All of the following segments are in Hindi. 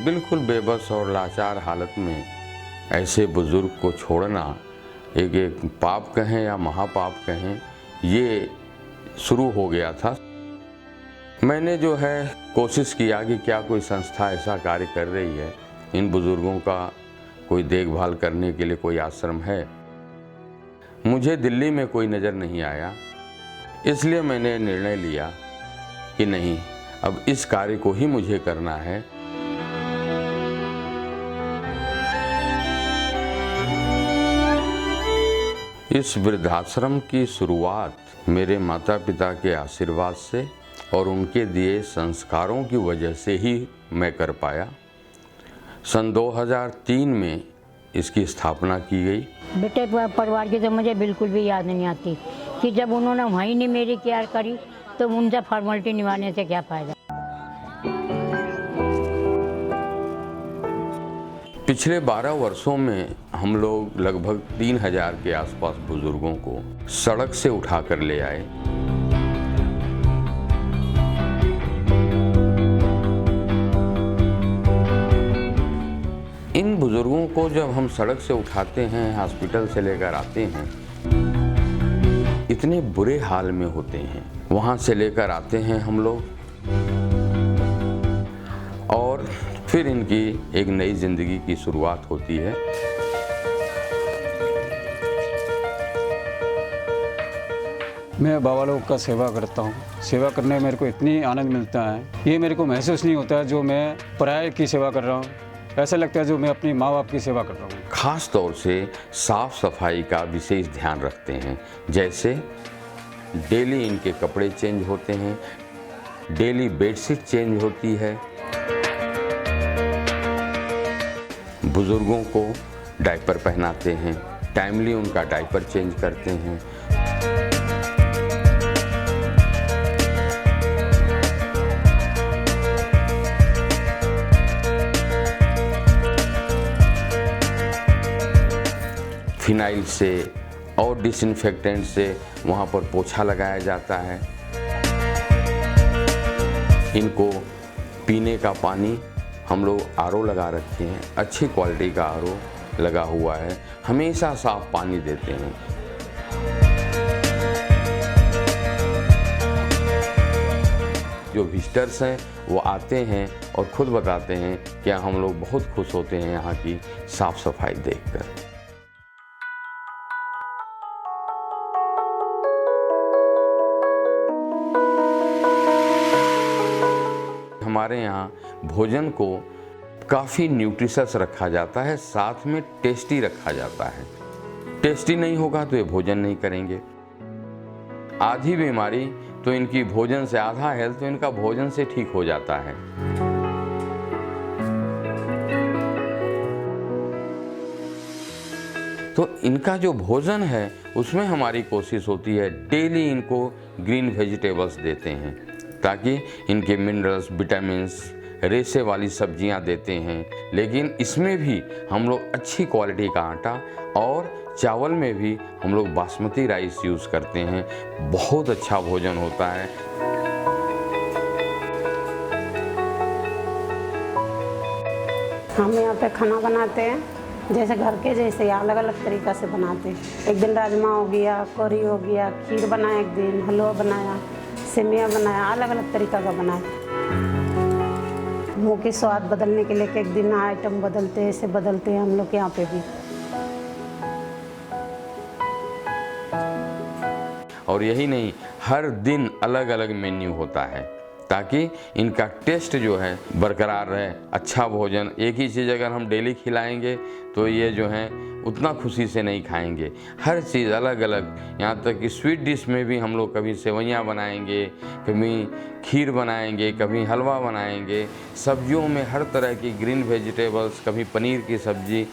बिल्कुल बेबस और लाचार हालत में ऐसे बुज़ुर्ग को छोड़ना एक पाप कहें या महापाप कहें, ये शुरू हो गया था। मैंने जो है कोशिश किया कि क्या कोई संस्था ऐसा कार्य कर रही है, इन बुज़ुर्गों का कोई देखभाल करने के लिए कोई आश्रम है। मुझे दिल्ली में कोई नज़र नहीं आया, इसलिए मैंने निर्णय लिया कि नहीं, अब इस कार्य को ही मुझे करना है। इस वृद्धाश्रम की शुरुआत मेरे माता पिता के आशीर्वाद से और उनके दिए संस्कारों की वजह से ही मैं कर पाया। सन 2003 में इसकी स्थापना की गई। बेटे परिवार की तो मुझे बिल्कुल भी याद नहीं आती कि जब उन्होंने वहीं नहीं मेरी केयर करी तो उनसे फॉर्मेलिटी निभाने से क्या फ़ायदा। पिछले 12 वर्षों में हम लोग लगभग 3000 के आसपास बुजुर्गों को सड़क से उठाकर ले आए। इन बुजुर्गों को जब हम सड़क से उठाते हैं, हॉस्पिटल से लेकर आते हैं, इतने बुरे हाल में होते हैं। वहाँ से लेकर आते हैं हम लोग और फिर इनकी एक नई ज़िंदगी की शुरुआत होती है। मैं बाबा लोग का सेवा करता हूँ। सेवा करने में मेरे को इतनी आनंद मिलता है, ये मेरे को महसूस नहीं होता है जो मैं पराये की सेवा कर रहा हूँ। ऐसा लगता है जो मैं अपनी माँ बाप की सेवा कर रहा हूँ। खास तौर से साफ सफाई का विशेष ध्यान रखते हैं। जैसे डेली इनके कपड़े चेंज होते हैं, डेली बेडशीट चेंज होती है, बुजुर्गों को डायपर पहनाते हैं, टाइमली उनका डायपर चेंज करते हैं। फिनाइल से और डिसइंफेक्टेंट से वहाँ पर पोछा लगाया जाता है। इनको पीने का पानी हम लोग आरओ लगा रखे हैं, अच्छी क्वालिटी का आरओ लगा हुआ है, हमेशा साफ पानी देते हैं। जो विजिटर्स हैं वो आते हैं और खुद बताते हैं कि हम लोग बहुत खुश होते हैं यहाँ की साफ सफाई देखकर। हमारे यहाँ भोजन को काफ़ी न्यूट्रिशस रखा जाता है, साथ में टेस्टी रखा जाता है। टेस्टी नहीं होगा तो ये भोजन नहीं करेंगे। आधी बीमारी तो इनकी भोजन से, आधा हेल्थ तो इनका भोजन से ठीक हो जाता है। तो इनका जो भोजन है उसमें हमारी कोशिश होती है डेली इनको ग्रीन वेजिटेबल्स देते हैं, ताकि इनके मिनरल्स, विटामिन्स, रेशे वाली सब्जियां देते हैं। लेकिन इसमें भी हम लोग अच्छी क्वालिटी का आटा और चावल में भी हम लोग बासमती राइस यूज़ करते हैं। बहुत अच्छा भोजन होता है। हम यहाँ पे खाना बनाते हैं जैसे घर के जैसे, अलग अलग तरीक़ा से बनाते हैं। एक दिन राजमा हो गया, करी हो गया, खीर बनाया, एक दिन हलवा बनाया, सेमिया बनाया, अलग अलग तरीक़ा का बनाया। मुँह के स्वाद बदलने के लिए एक दिन आइटम बदलते हैं, ऐसे बदलते हैं हम लोग के यहाँ पे भी। और यही नहीं, हर दिन अलग अलग मेन्यू होता है ताकि इनका टेस्ट जो है बरकरार रहे। अच्छा भोजन, एक ही चीज़ अगर हम डेली खिलाएंगे तो ये जो है उतना खुशी से नहीं खाएंगे। हर चीज़ अलग अलग, यहाँ तक कि स्वीट डिश में भी हम लोग कभी सेवइयाँ बनाएंगे, कभी खीर बनाएंगे, कभी हलवा बनाएंगे। सब्जियों में हर तरह की ग्रीन वेजिटेबल्स, कभी पनीर की सब्जी।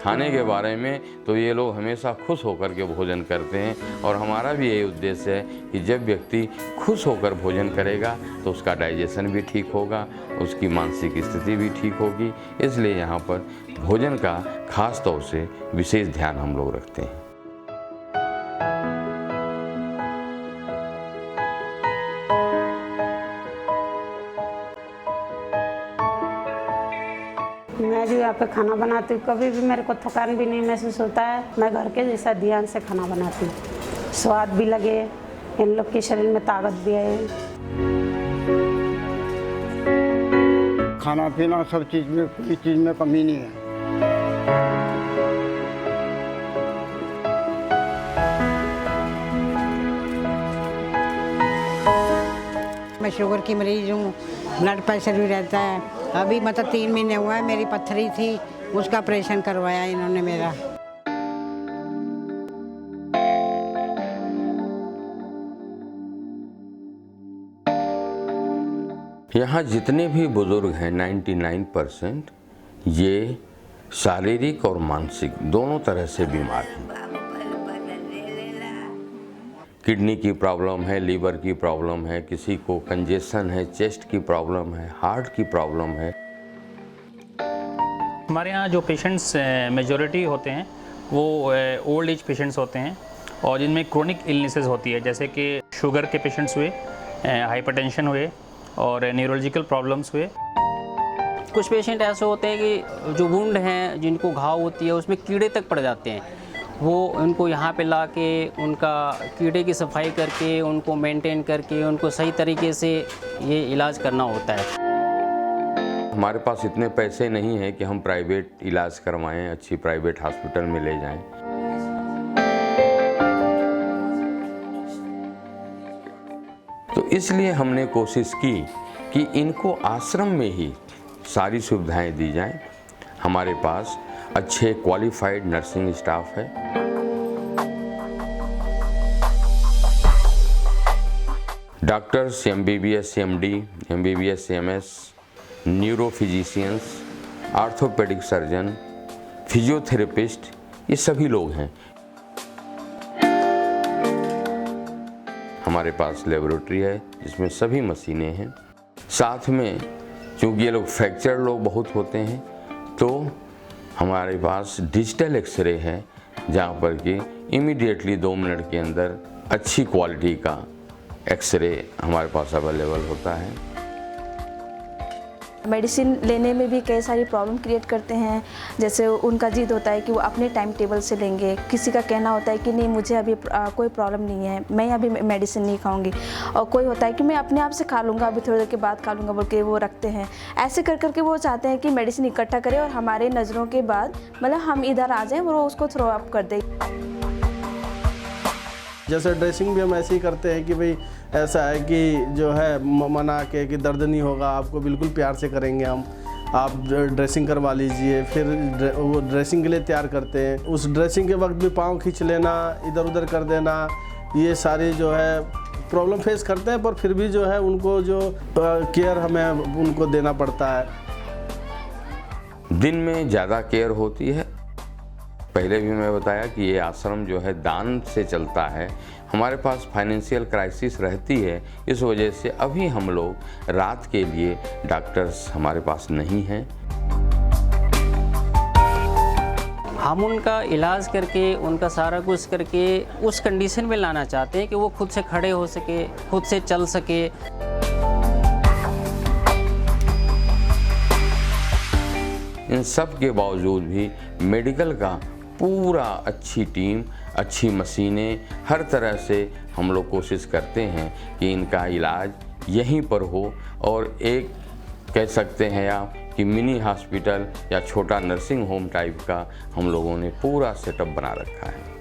खाने के बारे में तो ये लोग हमेशा खुश होकर के भोजन करते हैं, और हमारा भी यही उद्देश्य है कि जब व्यक्ति खुश होकर भोजन करेगा तो उसका डाइजेशन भी ठीक होगा, उसकी मानसिक स्थिति भी ठीक होगी। इसलिए यहाँ पर भोजन का खास तौर से विशेष ध्यान हम लोग रखते हैं। मैं जो यहाँ पे खाना बनाती हूँ, कभी भी मेरे को थकान भी नहीं महसूस होता है। मैं घर के जैसा ध्यान से खाना बनाती हूँ, स्वाद भी लगे, इन लोग के शरीर में ताकत भी आए। खाना पीना सब चीज़ में, कोई चीज़ में कमी नहीं है। मैं शुगर की मरीज हूँ, ब्लड प्रेशर भी रहता है। अभी मतलब 3 महीने हुआ है, मेरी पत्थरी थी, उसका ऑपरेशन करवाया इन्होंने मेरा। यहाँ जितने भी बुजुर्ग हैं 99% ये शारीरिक और मानसिक दोनों तरह से बीमार हैं। किडनी की प्रॉब्लम है, लीवर की प्रॉब्लम है, किसी को कंजेशन है, चेस्ट की प्रॉब्लम है, हार्ट की प्रॉब्लम है। हमारे यहाँ जो पेशेंट्स मेजॉरिटी होते हैं वो ओल्ड एज पेशेंट्स होते हैं, और जिनमें क्रोनिक इलनेसेस होती है, जैसे कि शुगर के पेशेंट्स हुए, हाइपरटेंशन हुए और न्यूरोलॉजिकल प्रॉब्लम्स हुए। कुछ पेशेंट ऐसे होते हैं कि जो वुंड हैं, जिनको घाव होती है, उसमें कीड़े तक पड़ जाते हैं। वो उनको यहाँ पे ला के उनका कीड़े की सफाई करके, उनको मेंटेन करके, उनको सही तरीके से ये इलाज करना होता है। हमारे पास इतने पैसे नहीं हैं कि हम प्राइवेट इलाज करवाएं, अच्छी प्राइवेट हॉस्पिटल में ले जाएं। तो इसलिए हमने कोशिश की कि इनको आश्रम में ही सारी सुविधाएं दी जाएं। हमारे पास अच्छे क्वालिफाइड नर्सिंग स्टाफ है। Doctors, MBBS, MD, MBBS, MS, neuro physicians, orthopaedic surgeon, physiotherapist, ये सभी लोग हैं। हमारे पास लेबोरेटरी है जिसमें सभी मशीनें हैं। साथ में चूँकि ये लोग फ्रैक्चर लोग बहुत होते हैं, तो हमारे पास डिजिटल एक्सरे है, जहाँ पर कि इमीडिएटली 2 मिनट के अंदर अच्छी क्वालिटी का एक्सरे हमारे पास अवेलेबल होता है। मेडिसिन लेने में भी कई सारी प्रॉब्लम क्रिएट करते हैं, जैसे उनका जिद होता है कि वो अपने टाइम टेबल से लेंगे, किसी का कहना होता है कि नहीं मुझे अभी कोई प्रॉब्लम नहीं है, मैं अभी मेडिसिन नहीं खाऊंगी, और कोई होता है कि मैं अपने आप से खा लूँगा, अभी थोड़ी देर के बाद खा लूँगा बोल के वो रखते हैं। ऐसे कर करके वो चाहते हैं कि मेडिसिन इकट्ठा करें और हमारे नज़रों के बाद मतलब हम इधर आ जाएँ, वो उसको थ्रो अप कर दें। जैसे ड्रेसिंग भी हम ऐसे ही करते हैं कि भाई ऐसा है कि जो है मना के कि दर्द नहीं होगा, आपको बिल्कुल प्यार से करेंगे हम, आप ड्रेसिंग करवा लीजिए। फिर वो ड्रेसिंग के लिए तैयार करते हैं। उस ड्रेसिंग के वक्त भी पाँव खींच लेना, इधर उधर कर देना, ये सारी जो है प्रॉब्लम फेस करते हैं, पर फिर भी जो है उनको जो केयर हमें उनको देना पड़ता है। दिन में ज़्यादा केयर होती है। पहले भी मैं बताया कि ये आश्रम जो है दान से चलता है। हमारे पास फाइनेंशियल क्राइसिस रहती है, इस वजह से अभी हम लोग रात के लिए डॉक्टर्स हमारे पास नहीं हैं। हम उनका इलाज करके, उनका सारा कुछ करके उस कंडीशन में लाना चाहते हैं कि वो खुद से खड़े हो सके, खुद से चल सके। इन सब के बावजूद भी मेडिकल का पूरा अच्छी टीम, अच्छी मशीनें, हर तरह से हम लोग कोशिश करते हैं कि इनका इलाज यहीं पर हो, और एक कह सकते हैं आप कि मिनी हॉस्पिटल या छोटा नर्सिंग होम टाइप का हम लोगों ने पूरा सेटअप बना रखा है।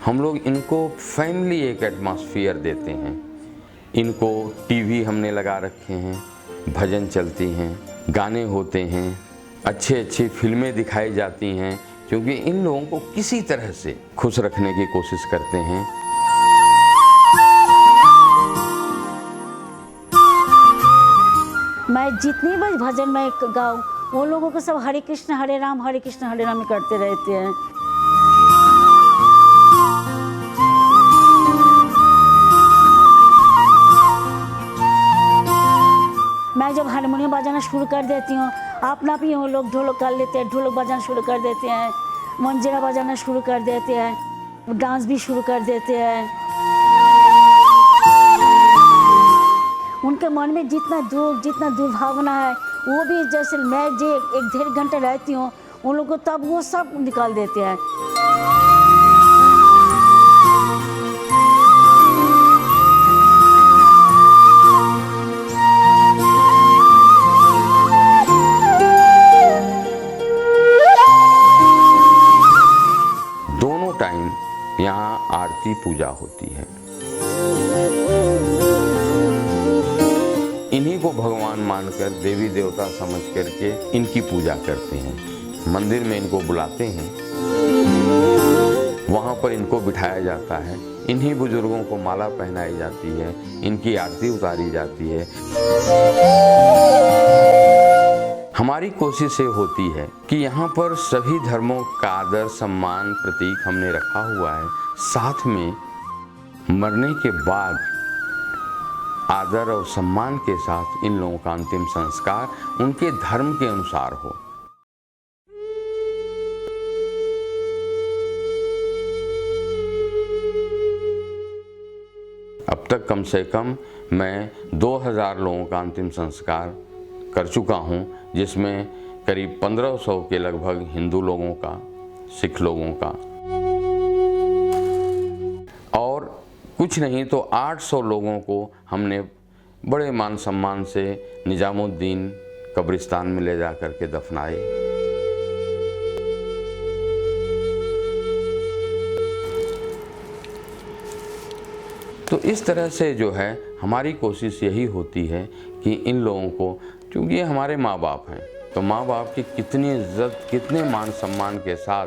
हम लोग इनको फैमिली एक एटमॉस्फेयर देते हैं इनको टीवी हमने लगा रखे हैं, भजन चलती हैं, गाने होते हैं, अच्छे अच्छी फिल्में दिखाई जाती हैं, क्योंकि इन लोगों को किसी तरह से खुश रखने की कोशिश करते हैं। मैं जितनी भी भजन मैं गाऊँ, वो लोगों को सब हरे कृष्ण हरे राम करते रहते हैं। मैं जब हारमोनियम बजाना शुरू कर देती हूँ, अपना भी वो लोग ढोलक कर लेते हैं, ढोलक बजाना शुरू कर देते हैं, मंजीरा बजाना शुरू कर देते हैं, डांस भी शुरू कर देते हैं। उनके मन में जितना दुख, जितना दुर्भावना है, वो भी जैसे मैं जो 1-1.5 घंटे रहती हूँ, उन लोगों को तब वो सब निकाल देते हैं। दोनों टाइम यहाँ आरती पूजा होती है। इन्हीं को भगवान मानकर, देवी देवता समझ करके इनकी पूजा करते हैं। मंदिर में इनको बुलाते हैं, वहाँ पर इनको बिठाया जाता है, इन्हीं बुजुर्गों को माला पहनाई जाती है, इनकी आरती उतारी जाती है। हमारी कोशिश ये होती है कि यहाँ पर सभी धर्मों का आदर सम्मान प्रतीक हमने रखा हुआ है, साथ में मरने के बाद आदर और सम्मान के साथ इन लोगों का अंतिम संस्कार उनके धर्म के अनुसार हो। अब तक कम से कम मैं 2000 लोगों का अंतिम संस्कार कर चुका हूं, जिसमें करीब 1500 के लगभग हिंदू लोगों का, सिख लोगों का, और कुछ नहीं तो 800 लोगों को हमने बड़े मान सम्मान से निजामुद्दीन कब्रिस्तान में ले जा कर के दफनाए। तो इस तरह से जो है हमारी कोशिश यही होती है कि इन लोगों को, क्योंकि ये हमारे माँ बाप हैं, तो माँ बाप की कितनी इज्जत, कितने मान सम्मान के साथ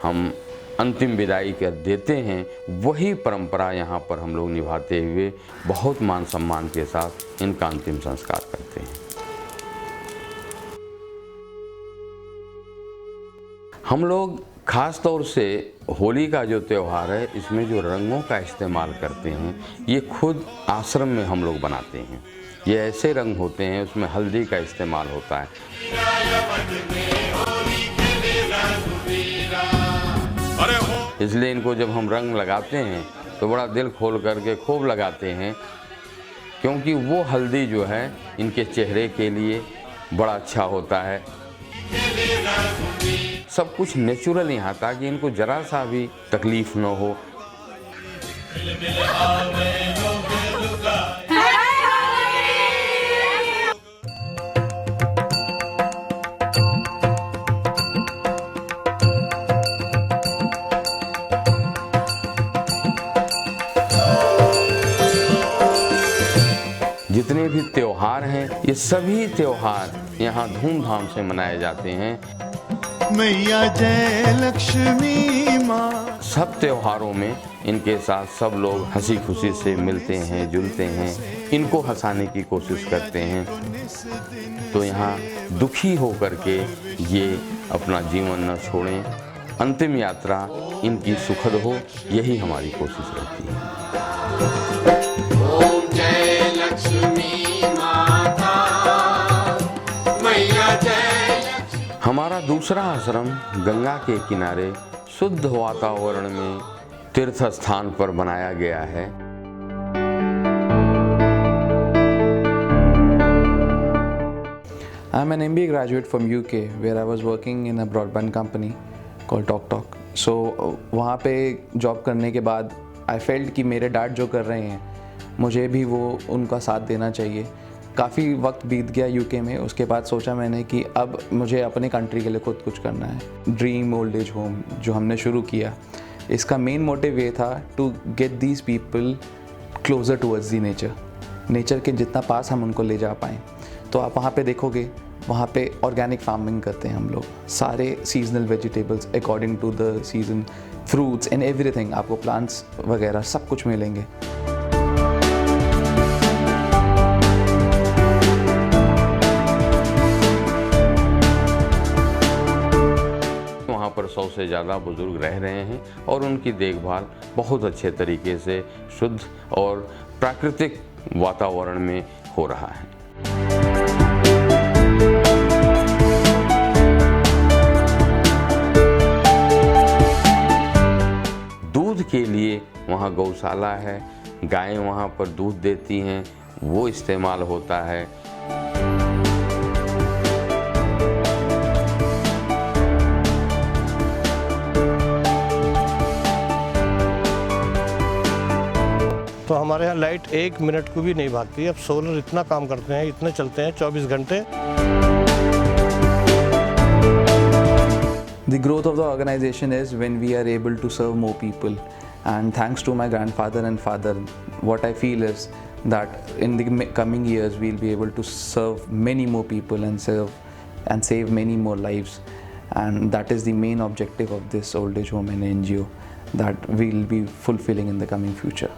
हम अंतिम विदाई कर देते हैं, वही परंपरा यहाँ पर हम लोग निभाते हुए बहुत मान सम्मान के साथ इनका अंतिम संस्कार करते हैं। हम लोग खास तौर से होली का जो त्यौहार है, इसमें जो रंगों का इस्तेमाल करते हैं, ये खुद आश्रम में हम लोग बनाते हैं। ये ऐसे रंग होते हैं, उसमें हल्दी का इस्तेमाल होता है। इसलिए इनको जब हम रंग लगाते हैं तो बड़ा दिल खोल करके खूब लगाते हैं, क्योंकि वो हल्दी जो है इनके चेहरे के लिए बड़ा अच्छा होता है। सब कुछ नेचुरल यहाँ, ताकि इनको जरा सा भी तकलीफ न हो। जितने भी त्योहार हैं, ये सभी त्योहार यहाँ धूमधाम से मनाए जाते हैं। मैया जय लक्ष्मी माँ। सब त्योहारों में इनके साथ सब लोग हंसी खुशी से मिलते हैं, जुलते हैं, इनको हंसाने की कोशिश करते हैं। तो यहाँ दुखी होकर के ये अपना जीवन न छोड़ें, अंतिम यात्रा इनकी सुखद हो, यही हमारी कोशिश रहती है। ओम जय लक्ष्मी माता, मैया जय। हमारा दूसरा आश्रम गंगा के किनारे शुद्ध वातावरण में तीर्थ स्थान पर बनाया गया है। I'm an MBA graduate from UK where I was working in a broadband company called TalkTalk. So वहाँ पे जॉब करने के बाद I felt कि मेरे डैड जो कर रहे हैं मुझे भी वो उनका साथ देना चाहिए। काफ़ी वक्त बीत गया यूके में, उसके बाद सोचा मैंने कि अब मुझे अपने कंट्री के लिए खुद कुछ करना है। ड्रीम ओल्ड एज होम जो हमने शुरू किया, इसका मेन मोटिव ये था to get these people closer towards the nature के जितना पास हम उनको ले जा पाएँ। तो आप वहाँ पे देखोगे, वहाँ पे ऑर्गेनिक फार्मिंग करते हैं हम लोग, सारे seasonal vegetables according to the season, fruits and everything, आपको प्लांट्स वगैरह सब कुछ मिलेंगे। वहाँ पर 100 से ज़्यादा बुज़ुर्ग रह रहे हैं और उनकी देखभाल बहुत अच्छे तरीके से शुद्ध और प्राकृतिक वातावरण में हो रहा है। दूध के लिए वहाँ गौशाला है, गायें वहाँ पर दूध देती हैं, वो इस्तेमाल होता है। तो हमारे यहाँ लाइट 1 मिनट को भी नहीं भागती। अब सोलर इतना काम करते हैं, इतने चलते हैं 24 घंटे। The growth of the organization is when we are able to serve more people, and thanks to my grandfather and father, what I feel is that in the coming years we'll be able to serve many more people and save many more lives, and that is the main objective of this old age home and NGO that we'll be fulfilling in the coming future.